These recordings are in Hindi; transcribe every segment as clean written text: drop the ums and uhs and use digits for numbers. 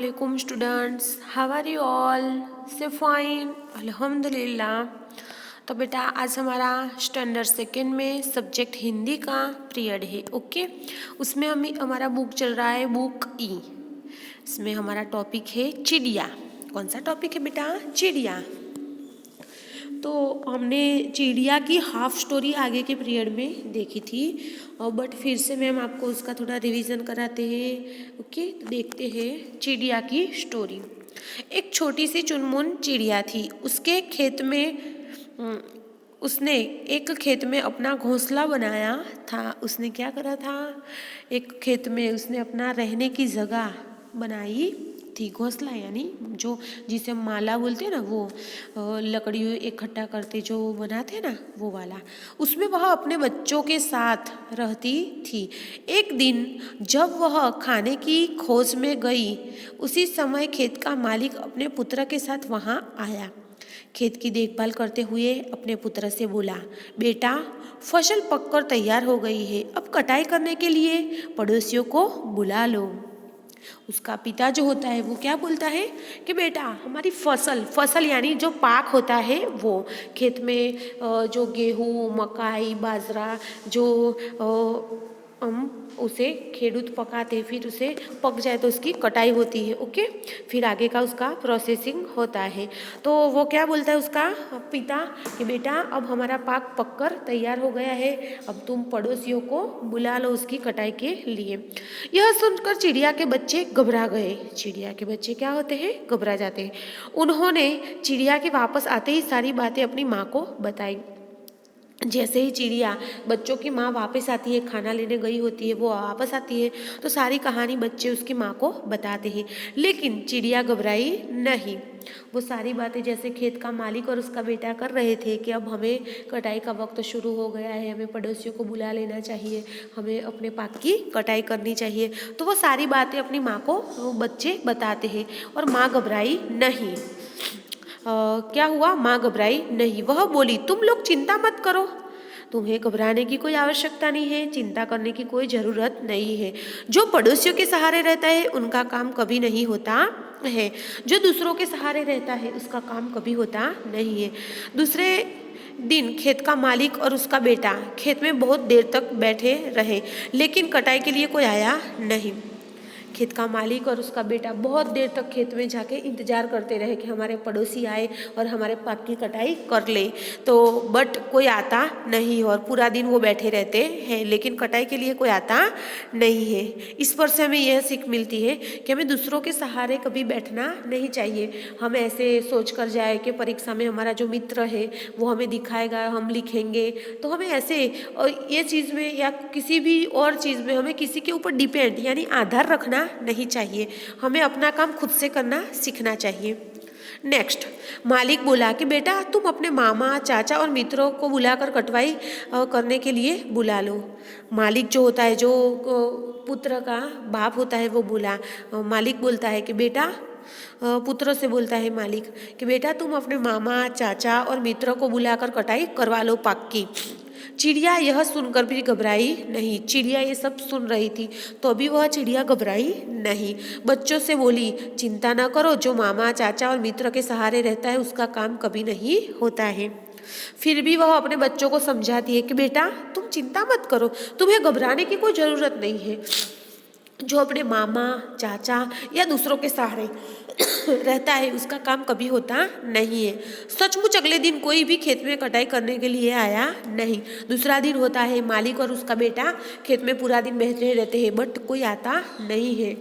Alaikum students, how are you all? से फाइन अल्हम्दुलिल्लाह। तो बेटा आज हमारा स्टैंडर्ड सेकेंड में सब्जेक्ट हिंदी का पीरियड है। ओके, उसमें हमारा बुक चल रहा है बुक ई। इसमें हमारा टॉपिक है चिड़िया। कौन सा टॉपिक है बेटा? चिड़िया। तो हमने चिड़िया की हाफ स्टोरी आगे के पीरियड में देखी थी, और बट फिर से मैम आपको उसका थोड़ा रिवीजन कराते हैं। ओके, तो देखते हैं चिड़िया की स्टोरी। एक छोटी सी चुनमुन चिड़िया थी। उसने एक खेत में अपना घोंसला बनाया था। उसने क्या करा था? एक खेत में उसने अपना रहने की जगह बनाई थी। घोंसला यानी जो जिसे माला बोलते हैं ना, वो लकड़ी इकट्ठा करते जो बनाते हैं ना, वो वाला। उसमें वह अपने बच्चों के साथ रहती थी। एक दिन जब वह खाने की खोज में गई, उसी समय खेत का मालिक अपने पुत्र के साथ वहाँ आया। खेत की देखभाल करते हुए अपने पुत्र से बोला, बेटा, फसल पककर तैयार हो गई है, अब कटाई करने के लिए पड़ोसियों को बुला लो। उसका पिता जो होता है वो क्या बोलता है कि बेटा, हमारी फसल यानी जो पाक होता है वो खेत में जो गेहूँ, मकाई, बाजरा जो हम उसे खेडूत पकाते, फिर उसे पक जाए तो उसकी कटाई होती है। ओके, फिर आगे का उसका प्रोसेसिंग होता है। तो वो क्या बोलता है उसका पिता कि बेटा, अब हमारा पाक पककर तैयार हो गया है, अब तुम पड़ोसियों को बुला लो उसकी कटाई के लिए। यह सुनकर चिड़िया के बच्चे घबरा गए। चिड़िया के बच्चे क्या होते हैं? घबरा जाते हैं। उन्होंने चिड़िया के वापस आते ही सारी बातें अपनी माँ को बताई। जैसे ही चिड़िया, बच्चों की माँ वापस आती है, खाना लेने गई होती है, वो वापस आती है तो सारी कहानी बच्चे उसकी माँ को बताते हैं। लेकिन चिड़िया घबराई नहीं। वो सारी बातें जैसे खेत का मालिक और उसका बेटा कर रहे थे कि अब हमें कटाई का वक्त शुरू हो गया है, हमें पड़ोसियों को बुला लेना चाहिए, हमें अपने पाक की कटाई करनी चाहिए, तो वो सारी बातें अपनी माँ को वो बच्चे बताते हैं और माँ घबराई नहीं। क्या हुआ? माँ घबराई नहीं। वह बोली, तुम लोग चिंता मत करो, तुम्हें घबराने की कोई आवश्यकता नहीं है, चिंता करने की कोई ज़रूरत नहीं है। जो पड़ोसियों के सहारे रहता है उनका काम कभी नहीं होता है, जो दूसरों के सहारे रहता है उसका काम कभी होता नहीं है। दूसरे दिन खेत का मालिक और उसका बेटा खेत में बहुत देर तक बैठे रहे, लेकिन कटाई के लिए कोई आया नहीं। खेत का मालिक और उसका बेटा बहुत देर तक खेत में जाके इंतज़ार करते रहे कि हमारे पड़ोसी आए और हमारे पाक की कटाई कर ले, तो बट कोई आता नहीं, और पूरा दिन वो बैठे रहते हैं लेकिन कटाई के लिए कोई आता नहीं है। इस पर से हमें यह सीख मिलती है कि हमें दूसरों के सहारे कभी बैठना नहीं चाहिए। हम ऐसे सोच कर जाए कि परीक्षा में हमारा जो मित्र है वो हमें दिखाएगा, हम लिखेंगे, तो हमें ऐसे ये चीज़ में या किसी भी और चीज़ में हमें किसी के ऊपर डिपेंड यानी आधार रखना नहीं चाहिए। हमें अपना काम खुद से करना सीखना चाहिए। नेक्स्ट, मालिक बोला कि बेटा, तुम अपने मामा, चाचा और मित्रों को बुलाकर कटवाई करने के लिए बुला लो। मालिक जो होता है, जो पुत्र का बाप होता है, वो मालिक बोलता है कि बेटा, पुत्रों से बोलता है मालिक कि बेटा, तुम अपने मामा, चाचा और मित्रों को बुलाकर कटाई करवा लो पाक की। चिड़िया यह सुनकर भी घबराई नहीं। चिड़िया ये सब सुन रही थी तो भी वह चिड़िया घबराई नहीं। बच्चों से बोली, चिंता ना करो, जो मामा, चाचा और मित्र के सहारे रहता है उसका काम कभी नहीं होता है। फिर भी वह अपने बच्चों को समझाती है कि बेटा, तुम चिंता मत करो, तुम्हें घबराने की कोई ज़रूरत नहीं है। जो अपने मामा, चाचा या दूसरों के सहारे रहता है उसका काम कभी होता नहीं है। सचमुच अगले दिन कोई भी खेत में कटाई करने के लिए आया नहीं। दूसरा दिन होता है, मालिक और उसका बेटा खेत में पूरा दिन बैठे रहते हैं बट कोई आता नहीं है।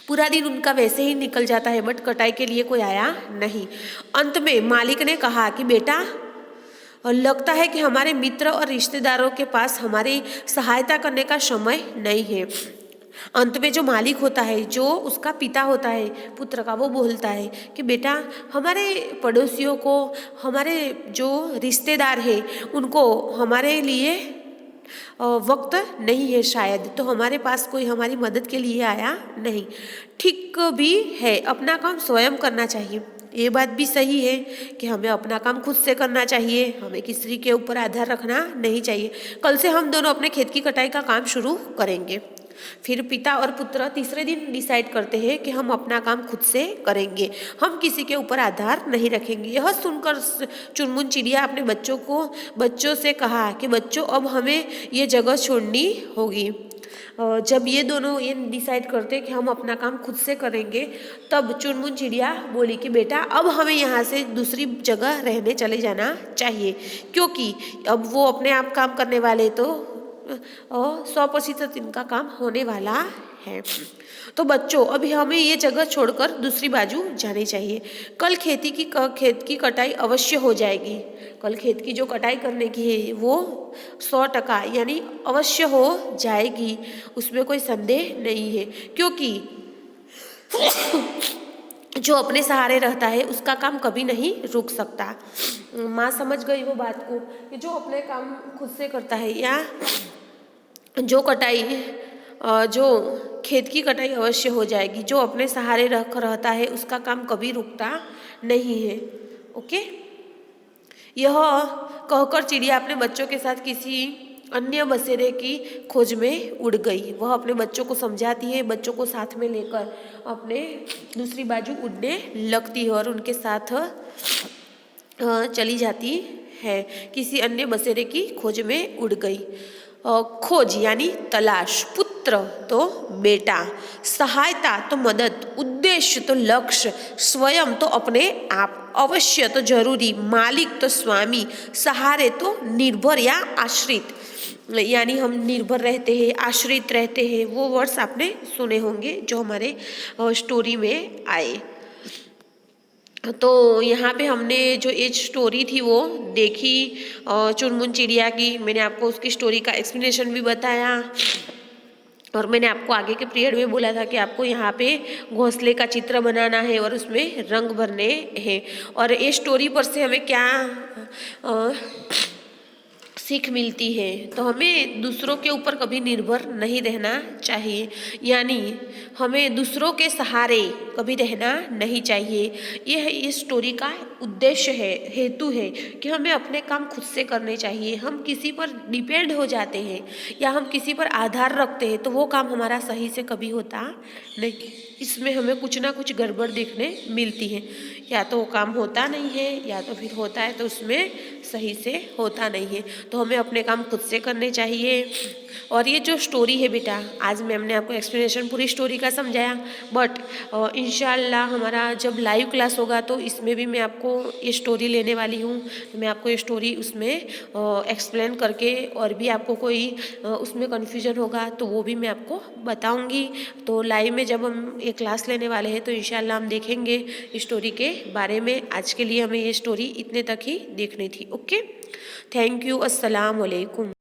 पूरा दिन उनका वैसे ही निकल जाता है बट कटाई के लिए कोई आया नहीं। अंत में मालिक ने कहा कि बेटा, लगता है कि हमारे मित्र और रिश्तेदारों के पास हमारी सहायता करने का समय नहीं है। अंत में जो मालिक होता है, जो उसका पिता होता है पुत्र का, वो बोलता है कि बेटा, हमारे पड़ोसियों को, हमारे जो रिश्तेदार है उनको हमारे लिए वक्त नहीं है शायद, तो हमारे पास कोई हमारी मदद के लिए आया नहीं। ठीक भी है, अपना काम स्वयं करना चाहिए। ये बात भी सही है कि हमें अपना काम खुद से करना चाहिए, हमें किसी के ऊपर आधार रखना नहीं चाहिए। कल से हम दोनों अपने खेत की कटाई का काम शुरू करेंगे। फिर पिता और पुत्र तीसरे दिन डिसाइड करते हैं कि हम अपना काम खुद से करेंगे, हम किसी के ऊपर आधार नहीं रखेंगे। यह सुनकर चुनमुन चिड़िया अपने बच्चों से कहा कि बच्चों, अब हमें ये जगह छोड़नी होगी। जब ये दोनों ये डिसाइड करते कि हम अपना काम खुद से करेंगे, तब चुनमुन चिड़िया बोली कि बेटा, अब हमें यहाँ से दूसरी जगह रहने चले जाना चाहिए, क्योंकि अब वो अपने आप काम करने वाले तो 100% इनका काम होने वाला है। तो बच्चों, अभी हमें ये जगह छोड़कर दूसरी बाजू जानी चाहिए। कल खेत की कटाई अवश्य हो जाएगी। कल खेत की जो कटाई करने की है वो 100% यानी अवश्य हो जाएगी, उसमें कोई संदेह नहीं है, क्योंकि जो अपने सहारे रहता है उसका काम कभी नहीं रुक सकता। माँ समझ गई वो बात को कि जो अपने काम खुद से करता है या जो खेत की कटाई अवश्य हो जाएगी, जो अपने सहारे रहता है उसका काम कभी रुकता नहीं है। ओके, यह कहकर चिड़िया अपने बच्चों के साथ किसी अन्य बसेरे की खोज में उड़ गई। वह अपने बच्चों को समझाती है, बच्चों को साथ में लेकर अपने दूसरी बाजू उड़ने लगती है और उनके साथ चली जाती है। किसी अन्य बसेरे की खोज में उड़ गई। खोज यानी तलाश, पुत्र तो बेटा, सहायता तो मदद, उद्देश्य तो लक्ष्य, स्वयं तो अपने आप, अवश्य तो जरूरी, मालिक तो स्वामी, सहारे तो निर्भर या आश्रित। यानी हम निर्भर रहते हैं, आश्रित रहते हैं, वो वर्ड्स आपने सुने होंगे जो हमारे स्टोरी में आए। तो यहाँ पे हमने जो एज स्टोरी थी वो देखी चुनमुन चिड़िया की। मैंने आपको उसकी स्टोरी का एक्सप्लेनेशन भी बताया और मैंने आपको आगे के पीरियड में बोला था कि आपको यहाँ पे घोंसले का चित्र बनाना है और उसमें रंग भरने हैं। और ये स्टोरी पर से हमें क्या सीख मिलती है, तो हमें दूसरों के ऊपर कभी निर्भर नहीं रहना चाहिए, यानी हमें दूसरों के सहारे कभी रहना नहीं चाहिए। यह इस स्टोरी का उद्देश्य है, हेतु है कि हमें अपने काम खुद से करने चाहिए। हम किसी पर डिपेंड हो जाते हैं या हम किसी पर आधार रखते हैं तो वो काम हमारा सही से कभी होता नहीं। इसमें हमें कुछ ना कुछ गड़बड़ देखने मिलती है, या तो वो काम होता नहीं है या तो फिर होता है तो उसमें सही से होता नहीं है। तो हमें अपने काम खुद से करने चाहिए। और ये जो स्टोरी है बेटा, आज मैम ने आपको एक्सप्लेनेशन पूरी स्टोरी का समझाया, बट इंशाल्लाह हमारा जब लाइव क्लास होगा तो इसमें भी मैं आपको ये स्टोरी लेने वाली हूँ। तो मैं आपको ये स्टोरी उसमें एक्सप्लेन करके, और भी आपको कोई उसमें कन्फ्यूजन होगा तो वो भी मैं आपको बताऊँगी। तो लाइव में जब हम ये क्लास लेने वाले हैं तो इंशाल्लाह हम देखेंगे स्टोरी के बारे में। आज के लिए हमें ये स्टोरी इतने तक ही देखनी थी। ओके, थैंक यू, अस्सलाम वालेकुम।